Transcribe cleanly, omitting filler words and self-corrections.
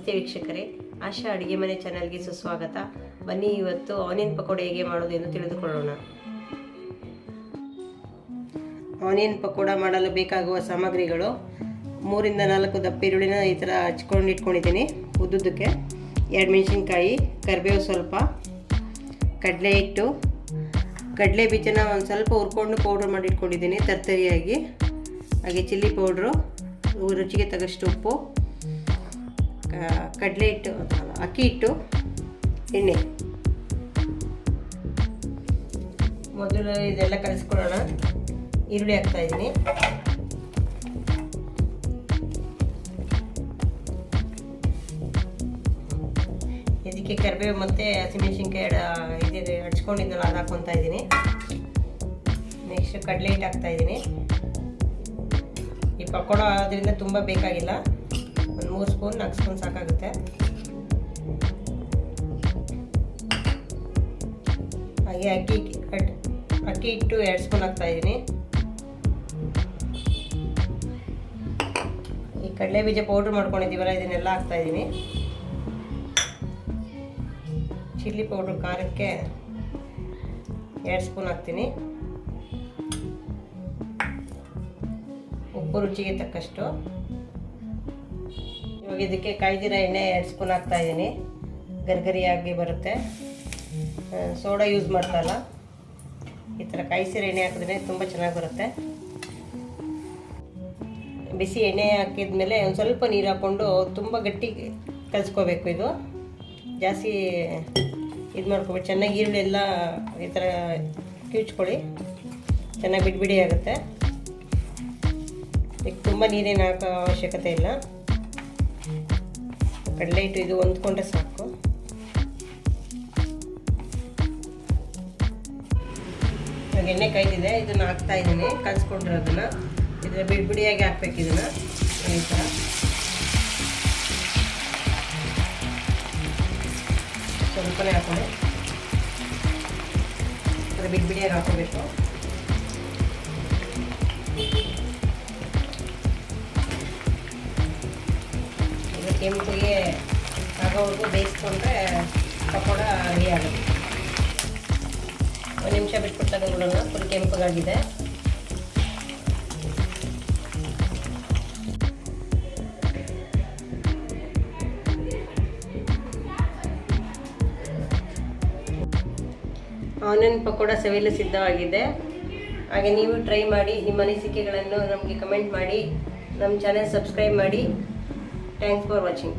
ನಮಸ್ತೆ ವೀಕ್ಷಕರೇ, ಆಶಾ ಅಡುಗೆ ಮನೆ ಚಾನಲ್ಗೆ ಸುಸ್ವಾಗತ. ಬನ್ನಿ ಇವತ್ತು ಆನಿಯನ್ ಪಕೋಡ ಹೇಗೆ ಮಾಡೋದು ಎಂದು ತಿಳಿದುಕೊಳ್ಳೋಣ. ಆನಿಯನ್ ಪಕೋಡ ಮಾಡಲು ಬೇಕಾಗುವ ಸಾಮಗ್ರಿಗಳು: 3 ರಿಂದ 4 ದಪ್ಪ ಈರುಳ್ಳಿನ ಈ ಥರ ಹಚ್ಕೊಂಡು ಇಟ್ಕೊಂಡಿದ್ದೀನಿ ಉದ್ದುದಕ್ಕೆ, 2 ಮೆಣಸಿನ್ಕಾಯಿ, ಕರಿಬೇವು ಸ್ವಲ್ಪ, ಕಡಲೆ ಹಿಟ್ಟು, ಕಡಲೆ ಬೀಜನ ಒಂದು ಸ್ವಲ್ಪ ಹುರ್ಕೊಂಡು ಪೌಡ್ರ್ ಮಾಡಿ ಇಟ್ಕೊಂಡಿದ್ದೀನಿ ತರ್ತರಿಯಾಗಿ, ಹಾಗೆ ಚಿಲ್ಲಿ ಪೌಡ್ರು, ರುಚಿಗೆ ತಗಷ್ಟು ಉಪ್ಪು, ಕಡಲೆ ಹಿಟ್ಟು, ಅಕ್ಕಿ ಹಿಟ್ಟು, ಎಣ್ಣೆ. ಮೊದಲು ಇದೆಲ್ಲ ಕಲಿಸ್ಕೊಳ್ಳೋಣ. ಈರುಳ್ಳಿ ಹಾಕ್ತಾ ಇದ್ದೀನಿ, ಇದಕ್ಕೆ ಕರಿಬೇವು ಮತ್ತು ಹಸಿಮೆಣಸಿನ್ಕಾಯಿ ಇದು ಹಚ್ಕೊಂಡಿದ್ದಲ್ಲ ಅದು ಹಾಕ್ಕೊತಾ ಇದ್ದೀನಿ. ನೆಕ್ಸ್ಟ್ ಕಡಲೆ ಹಿಟ್ಟು ಹಾಕ್ತಾ ಇದ್ದೀನಿ. ಈ ಪಕೋಡ ಅದರಿಂದ ತುಂಬ ಬೇಕಾಗಿಲ್ಲ, ಒಂದು 3 ಸ್ಪೂನ್ 4 ಸ್ಪೂನ್ ಸಾಕಾಗುತ್ತೆ. ಹಾಗೆ ಅಕ್ಕಿ ಹಿಟ್ಟು 2 ಸ್ಪೂನ್ ಹಾಕ್ತಾ ಇದ್ದೀನಿ. ಈ ಕಡಲೆ ಬೀಜ ಪೌಡ್ರ್ ಮಾಡ್ಕೊಂಡಿದ್ದೀವಲ್ಲ ಇದನ್ನೆಲ್ಲ ಹಾಕ್ತಾ ಇದ್ದೀನಿ. ಚಿಲ್ಲಿ ಪೌಡ್ರ್ ಖಾರಕ್ಕೆ 2 ಸ್ಪೂನ್ ಹಾಕ್ತೀನಿ. ಉಪ್ಪು ರುಚಿಗೆ ತಕ್ಕಷ್ಟು. ಇವಾಗ ಇದಕ್ಕೆ ಕಾಯ್ದಿರ ಎಣ್ಣೆ 2 ಸ್ಪೂನ್ ಹಾಕ್ತಾ ಇದ್ದೀನಿ, ಗರ್ಗರಿಯಾಗಿ ಬರುತ್ತೆ. ಸೋಡಾ ಯೂಸ್ ಮಾಡ್ತಾಯಿಲ್ಲ, ಈ ಥರ ಕಾಯಿಸಿರ ಎಣ್ಣೆ ಹಾಕಿದ್ರೆ ತುಂಬ ಚೆನ್ನಾಗಿ ಬರುತ್ತೆ. ಬಿಸಿ ಎಣ್ಣೆ ಹಾಕಿದ್ಮೇಲೆ ಒಂದು ಸ್ವಲ್ಪ ನೀರು ಹಾಕ್ಕೊಂಡು ತುಂಬ ಗಟ್ಟಿ ಕಲಿಸ್ಕೋಬೇಕು. ಇದು ಜಾಸ್ತಿ ಇದು ಮಾಡ್ಕೊಬೇಕು. ಚೆನ್ನಾಗಿ ಈರುಳ್ಳಿ ಎಲ್ಲ ಈ ಥರ ಕಿವುಚ್ಕೊಳ್ಳಿ, ಚೆನ್ನಾಗಿ ಬಿಡಿ ಆಗುತ್ತೆ. ಈಗ ತುಂಬ ನೀರೇನು ಹಾಕೋ ಅವಶ್ಯಕತೆ ಇಲ್ಲ. ಕಡಲೆ ಹಿಟ್ಟು ಇದು ಹೊಂದ್ಕೊಂಡ್ರೆ ಸಾಕು. ಇವಾಗ ಎಣ್ಣೆ ಕಾಯ್ದಿದೆ, ಇದನ್ನು ಹಾಕ್ತಾ ಇದ್ದೀನಿ ಕಲಿಸ್ಕೊಂಡಿರೋದನ್ನು. ಇದನ್ನ ಬಿಡಿಯಾಗಿ ಹಾಕ್ಬೇಕು. ಇದನ್ನು ಈ ಥರ ಸ್ವಲ್ಪನೇ ಹಾಕೊಂಡು ಬಿಡಿಯಾಗಿ ಹಾಕೋಬೇಕು. ಕೆಂಪಿಗೆ ಆಗೋವರೆಗೂ ಬೇಯಿಸ್ಕೊಂಡ್ರೆ ಪಕೋಡ ರೆಡಿ ಆಗುತ್ತೆ. 1 ನಿಮಿಷ ಬಿಟ್ಬಿಟ್ಟು ತಗೊಂಡ್ಬಿಡೋಣ. ಫುಲ್ ಕೆಂಪಗಾಗಿದೆ. ಆನಿಯನ್ ಪಕೋಡ ಸವಿಯಲು ಸಿದ್ಧವಾಗಿದೆ. ಹಾಗೆ ನೀವು ಟ್ರೈ ಮಾಡಿ. ನಿಮ್ಮ ಅನಿಸಿಕೆಗಳನ್ನು ನಮಗೆ ಕಮೆಂಟ್ ಮಾಡಿ. ನಮ್ಮ ಚಾನೆಲ್ ಸಬ್ಸ್ಕ್ರೈಬ್ ಮಾಡಿ. Thanks for watching.